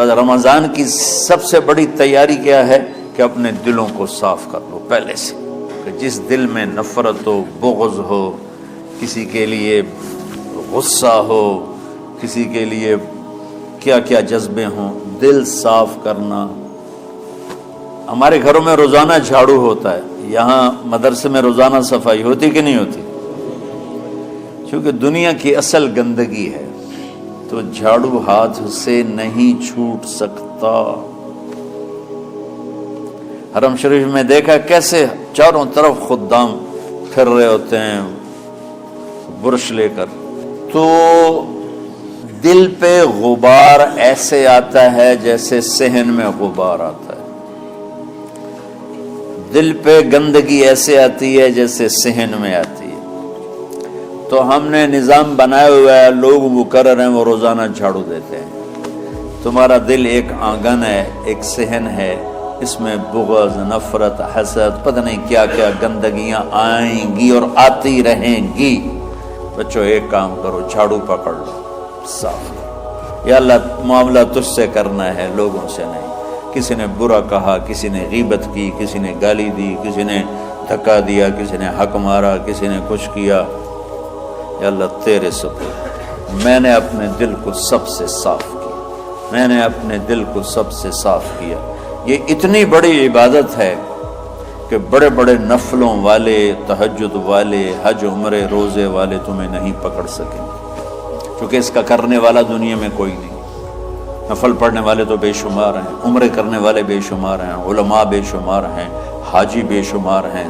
بس رمضان کی سب سے بڑی تیاری کیا ہے کہ اپنے دلوں کو صاف کر لو پہلے سے، کہ جس دل میں نفرت ہو، بغض ہو، کسی کے لیے غصہ ہو، کسی کے لیے کیا کیا جذبے ہوں، دل صاف کرنا۔ ہمارے گھروں میں روزانہ جھاڑو ہوتا ہے، یہاں مدرسے میں روزانہ صفائی ہوتی کہ نہیں ہوتی؟ کیونکہ دنیا کی اصل گندگی ہے تو جھاڑو ہاتھ سے نہیں چھوٹ سکتا۔ حرم شریف میں دیکھا کیسے چاروں طرف خدام پھر رہے ہوتے ہیں برش لے کر، تو دل پہ غبار ایسے آتا ہے جیسے صحن میں غبار آتا ہے، دل پہ گندگی ایسے آتی ہے جیسے صحن میں آتی ہے۔ تو ہم نے نظام بنایا ہوا ہے، لوگ مقرر ہیں وہ روزانہ جھاڑو دیتے ہیں۔ تمہارا دل ایک آنگن ہے، ایک صحن ہے، اس میں بغض، نفرت، حسد، پتہ نہیں کیا کیا گندگیاں آئیں گی اور آتی رہیں گی۔ بچوں ایک کام کرو، جھاڑو پکڑ لو، صاف کرو۔ یا اللہ معاملہ تجھ سے کرنا ہے، لوگوں سے نہیں۔ کسی نے برا کہا، کسی نے غیبت کی، کسی نے گالی دی، کسی نے دھکا دیا، کسی نے حق مارا، کسی نے کچھ کیا، یا اللہ تیرے سپرد میں نے اپنے دل کو سب سے صاف کیا، میں نے اپنے دل کو سب سے صاف کیا۔ یہ اتنی بڑی عبادت ہے کہ بڑے بڑے نفلوں والے، تہجد والے، حج عمرے روزے والے تمہیں نہیں پکڑ سکیں گے، کیونکہ اس کا کرنے والا دنیا میں کوئی نہیں۔ نفل پڑھنے والے تو بے شمار ہیں، عمرے کرنے والے بے شمار ہیں، علماء بے شمار ہیں، حاجی بے شمار ہیں،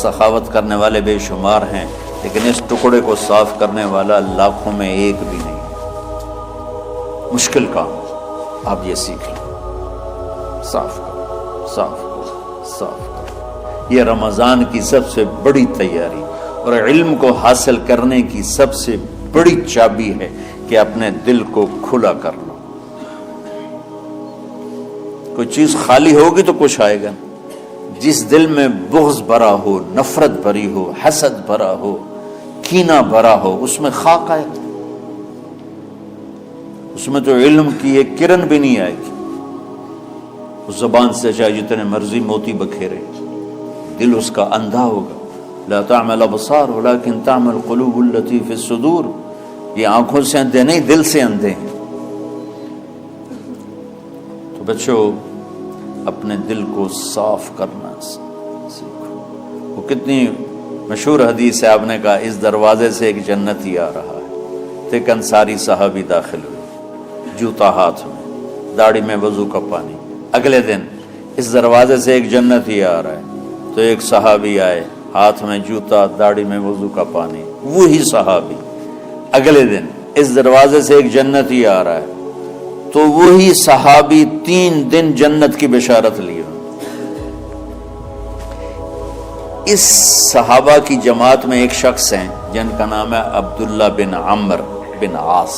سخاوت کرنے والے بے شمار ہیں، لیکن اس ٹکڑے کو صاف کرنے والا لاکھوں میں ایک بھی نہیں۔ مشکل کام، آپ یہ سیکھ لیں، صاف کرو، صاف کرو، صاف کرو۔ یہ رمضان کی سب سے بڑی تیاری اور علم کو حاصل کرنے کی سب سے بڑی چابی ہے کہ اپنے دل کو کھلا کر لو۔ کوئی چیز خالی ہوگی تو کچھ آئے گا۔ جس دل میں بغض بھرا ہو، نفرت بھری ہو، حسد بھرا ہو، کینہ بھرا ہو، اس میں خاک آئے گا، اس میں تو علم کی ایک کرن بھی نہیں آئے گی۔ اس زبان سے چاہے جتنے مرضی موتی بکھیرے، دل اس کا اندھا ہوگا۔ لا تعمل ابصار ولكن تعمل قلوب التي في الصدور۔ یہ آنکھوں سے اندھے نہیں، دل سے اندھے ہیں۔ تو بچوں اپنے دل کو صاف کرنا سیکھو۔ وہ کتنی مشہور حدیث ہے، آپ نے کہا اس دروازے سے ایک جنتی آ رہا ہے۔ تو ایک انصاری صحابی داخل ہوئے، جوتا ہاتھ میں، داڑھی میں وضو کا پانی۔ اگلے دن اس دروازے سے ایک جنتی آ رہا ہے، تو ایک صحابی آئے، ہاتھ میں جوتا، داڑھی میں وضو کا پانی، وہی صحابی۔ اگلے دن اس دروازے سے ایک جنتی آ رہا ہے، تو وہی صحابی 3 دن جنت کی بشارت لیے۔ اس صحابہ کی جماعت میں ایک شخص ہیں جن کا نام ہے عبداللہ بن عمرو بن عاص۔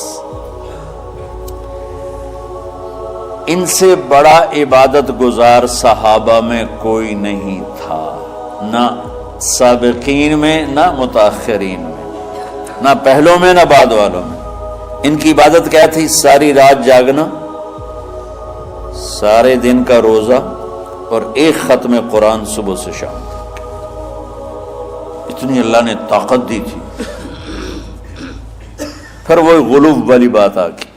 ان سے بڑا عبادت گزار صحابہ میں کوئی نہیں تھا، نہ سابقین میں، نہ متاخرین میں، نہ پہلوں میں، نہ بعد والوں میں۔ ان کی عبادت کیا تھی؟ ساری رات جاگنا، سارے دن کا روزہ، اور ایک ختم قرآن صبح سے شام تک۔ اتنی اللہ نے طاقت دی تھی۔ پھر وہ غلوب والی بات آ گئی،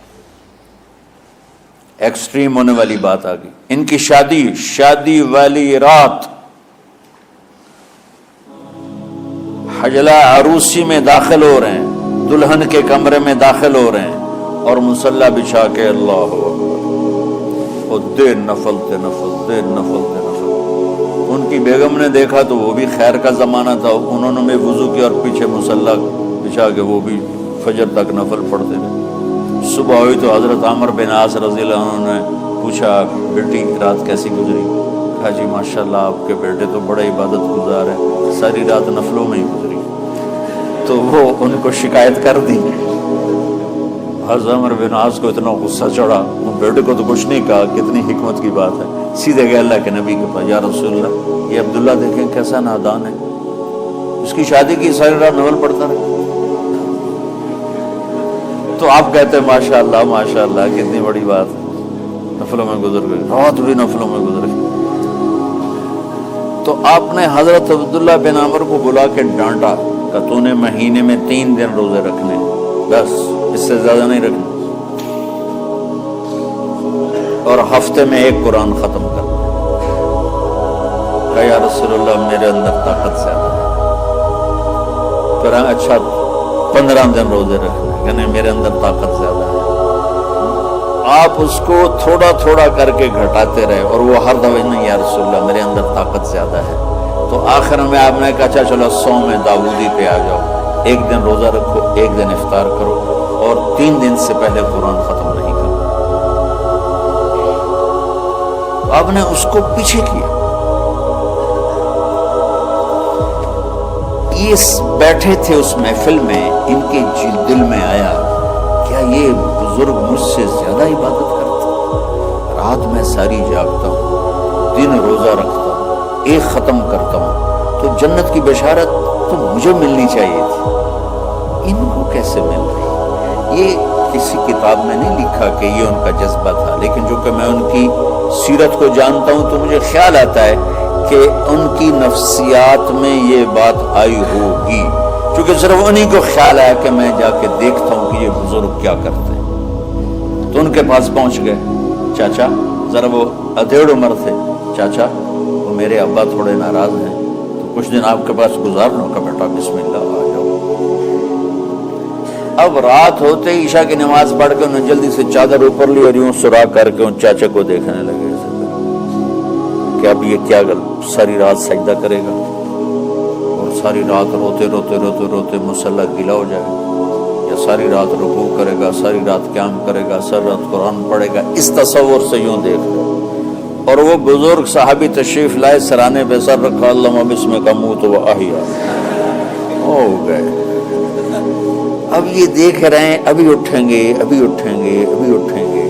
ایکسٹریم ہونے والی بات آ گئی۔ ان کی شادی والی رات حجلہ عروسی میں داخل ہو رہے ہیں، دلہن کے کمرے میں داخل ہو رہے ہیں، اور مصلی بچھا کے اللہ اکبر، اور دیر نفل تے نفل، دیر نفل تے نفل۔ ان کی بیگم نے دیکھا تو وہ بھی خیر کا زمانہ تھا، انہوں نے بھی وضو کیا اور پیچھے مصلی بچھا کے وہ بھی فجر تک نفل پڑھتے رہے۔ صبح ہوئی تو حضرت عمرو بن عاص رضی اللہ عنہ نے پوچھا بیٹی رات کیسی گزری؟ کہا جی ماشاءاللہ آپ کے بیٹے تو بڑا عبادت گزار ہے، ساری رات نفلوں میں ہی گزری۔ تو وہ ان کو شکایت کر دی۔ حضرت عمرو بن عاص کو اتنا غصہ چڑھا، وہ بیٹے کو تو کچھ نہیں کہا، کتنی حکمت کی بات ہے، سیدھے گئے اللہ کے نبی کے پاس، یا رسول اللہ یہ عبداللہ دیکھیں کیسا نادان ہے، اس کی شادی کی ساری رات نفل پڑھتا رہا۔ تو آپ کہتے ہیں ماشاءاللہ ماشاءاللہ کتنی بڑی بات ہے۔ نفلوں میں گزر گئی، رات بھی نفلوں میں گزر گئی۔ تو آپ نے حضرت عبداللہ بن عمر کو بلا کے ڈانٹا کہ تو نے مہینے میں 3 دن روزے رکھنے، بس اس سے زیادہ نہیں رکھنے، اور ہفتے میں 1 قرآن ختم کرنا۔ کہا یا رسول اللہ میرے اندر طاقت زیادہ ہے۔ پھر اچھا 15 دن روزے رکھنے، کہنے میرے اندر طاقت زیادہ ہے۔ آپ اس کو تھوڑا تھوڑا کر کے گھٹاتے رہے، اور وہ ہر دفعہ نہیں یا رسول اللہ میرے اندر طاقت زیادہ ہے۔ تو آخر میں آپ نے کہا اچھا چلو 100 داؤدی پہ آ جاؤ، 1 دن روزہ رکھو، 1 دن افطار کرو، اور 3 دن سے پہلے قرآن ختم نہیں کرو۔ آپ نے اس کو پیچھے کیا۔ یہ بیٹھے تھے اس محفل میں، ان کے دل میں آیا کیا یہ بزرگ مجھ سے زیادہ عبادت کرتا، رات میں ساری جاگتا ہوں، دن روزہ رکھتا ہوں، 1 ختم کرتا ہوں، تو جنت کی بشارت تو مجھے ملنی چاہیے تھی، ان کو کیسے مل رہی؟ یہ کسی کتاب میں نہیں لکھا کہ یہ ان کا جذبہ تھا، لیکن جو کہ میں ان کی سیرت کو جانتا ہوں تو مجھے خیال آتا ہے کہ ان کی نفسیات میں یہ بات آئی ہوگی، کیونکہ صرف انہی کو خیال آیا کہ میں جا کے دیکھتا ہوں کہ یہ بزرگ کیا کرتے ہیں۔ تو ان کے پاس پہنچ گئے، چاچا ذرا، وہ ادھیڑ عمر تھے، چاچا وہ میرے ابا تھوڑے ناراض ہیں، تو کچھ دن آپ کے پاس گزار لوں کا، بیٹا بسم اللہ آ جاؤ۔ اب رات ہوتے ہی عشاء کی نماز پڑھ کے انہوں نے جلدی سے چادر اوپر لی اور یوں سراغ کر کے ان چاچا کو دیکھنے لگے کہ اب یہ کیا ساری رات سجدہ کرے گا، اور ساری رات روتے روتے روتے روتے مصلی گیلا ہو جائے گا، یا ساری رات رکوع کرے گا، ساری رات قیام کرے گا، ساری رات قرآن پڑھے گا، اس تصور سے یوں دیکھ لو۔ اور وہ بزرگ صحابی تشریف لائے، سرانے پہ سر رکھا، اللہم بسمک اموت و احیا، ہو گئے۔ اب یہ دیکھ رہے ہیں ابھی اٹھیں گے، ابھی اٹھیں گے، ابھی اٹھیں گے،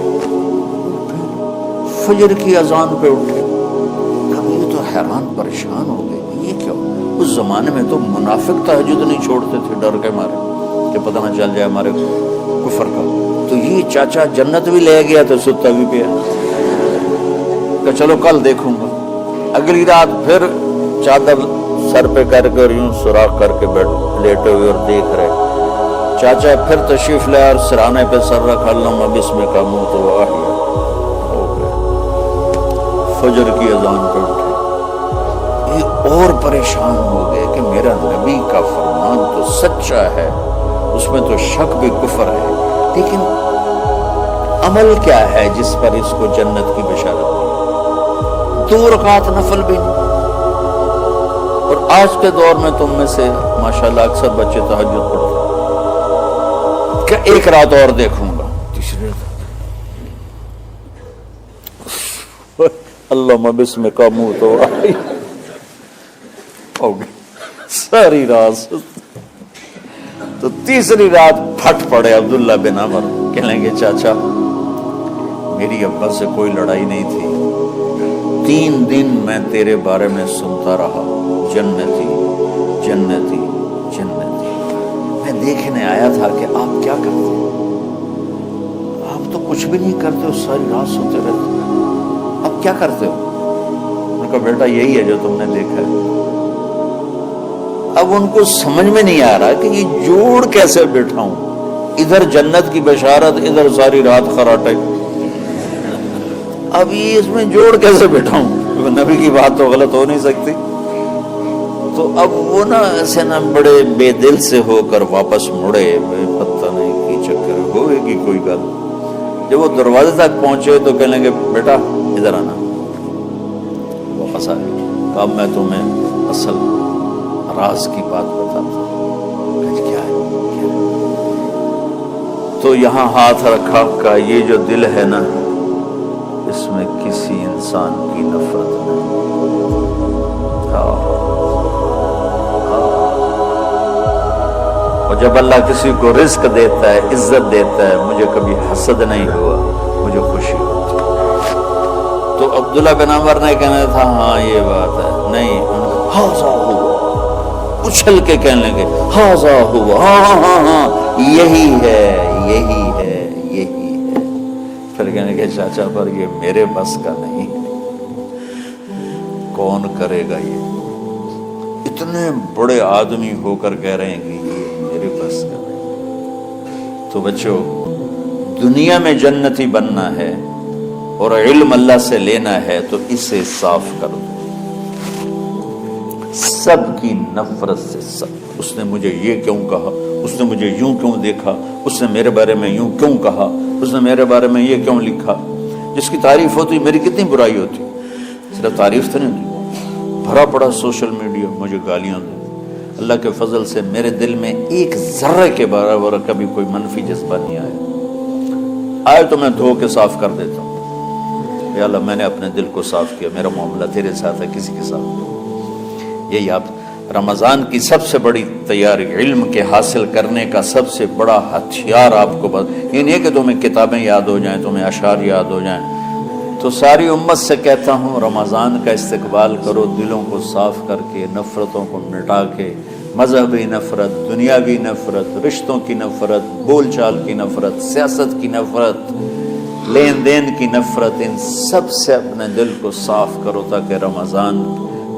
فجر کی اذان پہ اٹھے۔ اب یہ تو حیران پریشان ہو گئے، یہ کیا؟ اس زمانے میں تو منافق تہجد نہیں چھوڑتے تھے ڈر کے مارے کہ پتہ نہ چل جائے ہمارے کفر کا، تو یہ چاچا جنت بھی لے گیا تو ستا بھی پیا کہ چلو کل دیکھوں گا۔ اگلی رات پھر چادر سر پہ کر کے اور یوں سوراخ کر کے لیٹے ہوئے اور دیکھ رہے۔ چاچا پھر تشریف لے اور سرانے پہ سر رکھا، اللہم بسمک اموت و احیا، ہو گئے۔ فجر کی اذان پہ اٹھے، یہ اور پریشان ہو گئے کہ میرا نبی کا فرمان تو سچا ہے، اس میں تو شک بھی کفر ہے، لیکن عمل کیا ہے جس پر اس کو جنت کی بشارت ملی؟ 2 رکعت نفل بھی نہیں۔ اور آج کے دور میں تم میں سے ماشاءاللہ اکثر بچے تہجد پڑھتے ہیں کہ 1 رات اور دیکھوں گا، تیسری رات اللہم بسمک اموت و احیا، ہو گئی ساری رات۔ تو تیسری رات پھٹ پڑے عبداللہ بن عمر، کہنے گے چاچا میری ابا سے کوئی لڑائی نہیں تھی، 3 دن میں تیرے بارے میں سنتا رہا، جنتی جنتی جنتی، میں دیکھنے آیا تھا کہ آپ کیا کرتے ہیں، آپ تو کچھ بھی نہیں کرتے ہو، ساری رات سوتے رہتے ہو، اب کیا کرتے ہو؟ ان کا بیٹا یہی ہے جو تم نے دیکھا ہے۔ اب ان کو سمجھ میں نہیں آ رہا کہ یہ جوڑ کیسے بٹھاؤں، ادھر جنت کی بشارت، ادھر ساری رات خراٹے، اب یہ اس میں جوڑ کیسے بٹھاؤں؟ نبی کی بات تو غلط ہو نہیں سکتی۔ تو اب وہ نا ایسے نا بڑے بے دل سے ہو کر واپس مڑے، پتہ نہیں کی چکر ہوئے گی کوئی گل۔ جب وہ دروازے تک پہنچے تو کہنے لگے بیٹا ادھر آنا، واپس آ گئے۔ اب میں تمہیں اصل راز کی بات بتاتا ہوں، کیا ہے؟ تو یہاں ہاتھ رکھا کہ یہ جو دل ہے نا، اس میں کسی انسان کی نفرت نہیں۔ اور جب اللہ کسی کو رزق دیتا ہے، عزت دیتا ہے، مجھے کبھی حسد نہیں ہوا، مجھے خوشی ہوتی۔ تو عبداللہ بن عمر نے کہنا تھا ہاں یہ بات ہے، نہیں ہاذا ہوا، اچھل کے کہنے لگے ہاذا ہوا، ہاں ہاں ہاں یہی ہے یہی ہے یہی ہے۔ پھر پھر کہنے کہ چاچا پر یہ میرے بس کا نہیں ہے، کون کرے گا یہ؟ اتنے بڑے آدمی ہو کر کہہ رہے ہیں کہ یہ میرے بس کا نہیں۔ تو بچوں، دنیا میں جنتی بننا ہے اور علم اللہ سے لینا ہے تو اسے صاف کر دو، سب کی نفرت سے۔ سب، اس نے مجھے یہ کیوں کہا، اس نے مجھے یوں کیوں دیکھا، اس نے میرے بارے میں یوں کیوں کہا، اس نے میرے بارے میں یہ کیوں لکھا۔ جس کی تعریف ہوتی میری کتنی برائی ہوتی، صرف تعریف تو نہیں ہوتی، بھرا پڑا سوشل میڈیا مجھے گالیاں دے۔ اللہ کے فضل سے میرے دل میں ایک ذرے کے برابر کبھی کوئی منفی جذبہ نہیں آیا، آئے تو میں دھو کے صاف کر دیتا ہوں، یا اللہ میں نے اپنے دل کو صاف کیا، میرا معاملہ تیرے ساتھ ہے، کسی کے ساتھ نہیں۔ یہی آپ رمضان کی سب سے بڑی تیاری، علم کے حاصل کرنے کا سب سے بڑا ہتھیار آپ کو یہ نہیں ہے کہ تمہیں کتابیں یاد ہو جائیں، تمہیں اشعار یاد ہو جائیں۔ تو ساری امت سے کہتا ہوں رمضان کا استقبال کرو، دلوں کو صاف کر کے، نفرتوں کو مٹا کے، مذہبی نفرت، دنیاوی نفرت، رشتوں کی نفرت، بول چال کی نفرت، سیاست کی نفرت، لین دین کی نفرت، ان سب سے اپنے دل کو صاف کرو تاکہ رمضان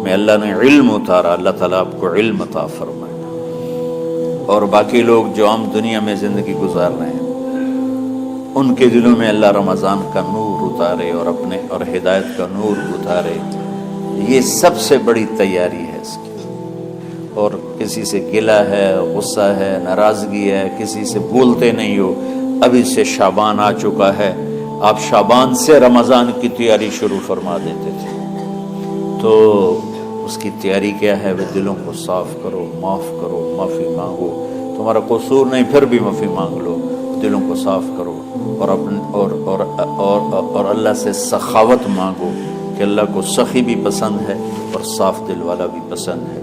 میں اللہ نے علم اتارا، اللہ تعالیٰ آپ کو علم عطا فرمائے، اور باقی لوگ جو عام دنیا میں زندگی گزار رہے ہیں ان کے دلوں میں اللہ رمضان کا نور اتارے اور ہدایت کا نور اتارے۔ یہ سب سے بڑی تیاری ہے اس کی۔ اور کسی سے گلہ ہے، غصہ ہے، ناراضگی ہے، کسی سے بولتے نہیں ہو، ابھی سے شعبان آ چکا ہے، آپ شعبان سے رمضان کی تیاری شروع فرما دیتے تھے۔ تو اس کی تیاری کیا ہے؟ وہ دلوں کو صاف کرو، معاف کرو، معافی مانگو، تمہارا قصور نہیں پھر بھی معافی مانگ لو، دلوں کو صاف کرو، اور اللہ سے سخاوت مانگو کہ اللہ کو سخی بھی پسند ہے اور صاف دل والا بھی پسند ہے۔